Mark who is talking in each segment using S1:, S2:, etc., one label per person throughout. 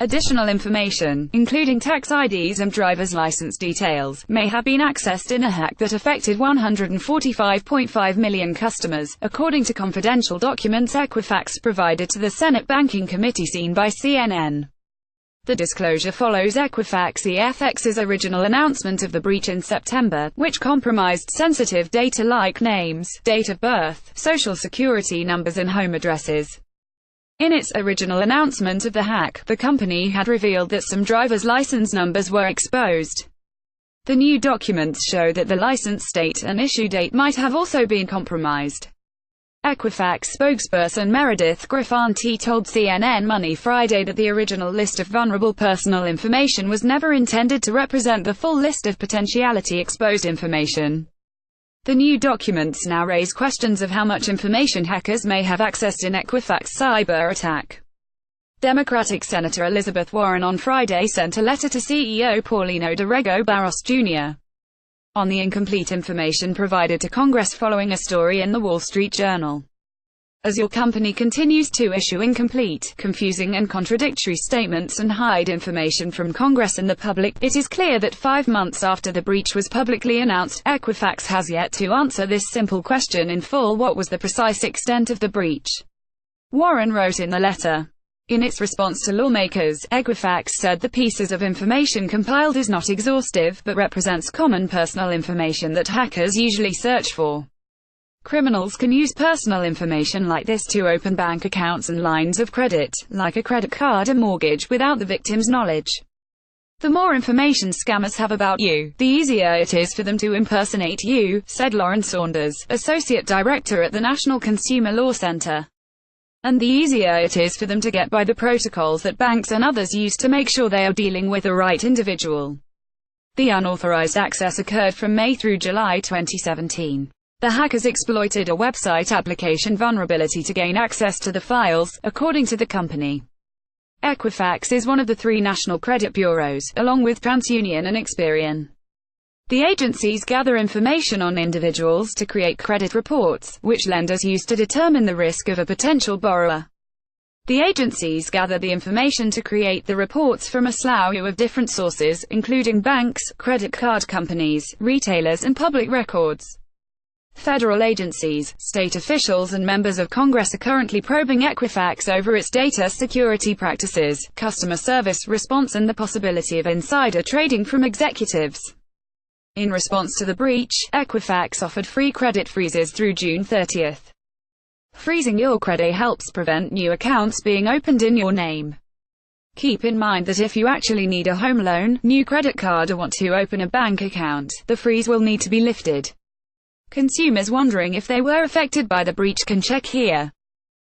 S1: Additional information, including tax IDs and driver's license details, may have been accessed in a hack that affected 145.5 million customers, according to confidential documents Equifax provided to the Senate Banking Committee seen by CNN. The disclosure follows equifax's original announcement of the breach in September, which compromised sensitive data like names, date of birth, social security numbers and home addresses. In its original announcement of the hack, the company had revealed that some driver's license numbers were exposed. The new documents show that the license state and issue date might have also been compromised. Equifax spokesperson Meredith Griffanti told CNN Money Friday that the original list of vulnerable personal information was never intended to represent the full list of potentially exposed information. The new documents now raise questions of how much information hackers may have accessed in Equifax cyber attack. Democratic Senator Elizabeth Warren on Friday sent a letter to CEO Paulino Dorrego Barros Jr. on the incomplete information provided to Congress following a story in the Wall Street Journal. As your company continues to issue incomplete, confusing and contradictory statements and hide information from Congress and the public, it is clear that 5 months after the breach was publicly announced, Equifax has yet to answer this simple question in full: what was the precise extent of the breach? Warren wrote in the letter. In its response to lawmakers, Equifax said the pieces of information compiled is not exhaustive, but represents common personal information that hackers usually search for. Criminals can use personal information like this to open bank accounts and lines of credit, like a credit card or mortgage, without the victim's knowledge. The more information scammers have about you, the easier it is for them to impersonate you, said Lauren Saunders, Associate Director at the National Consumer Law Center. And the easier it is for them to get by the protocols that banks and others use to make sure they are dealing with the right individual. The unauthorized access occurred from May through July 2017. The hackers exploited a website application vulnerability to gain access to the files, according to the company. Equifax is one of the 3 national credit bureaus, along with TransUnion and Experian. The agencies gather information on individuals to create credit reports, which lenders use to determine the risk of a potential borrower. The agencies gather the information to create the reports from a slew of different sources, including banks, credit card companies, retailers and public records. Federal agencies, state officials and members of Congress are currently probing Equifax over its data security practices, customer service response and the possibility of insider trading from executives. In response to the breach, Equifax offered free credit freezes through June 30. Freezing your credit helps prevent new accounts being opened in your name. Keep in mind that if you actually need a home loan, new credit card or want to open a bank account, the freeze will need to be lifted. Consumers wondering if they were affected by the breach can check here.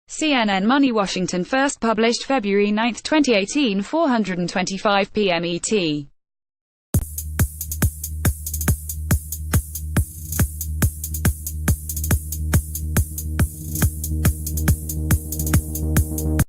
S1: CNN Money Washington first published February 9, 2018, 4:25 p.m. ET.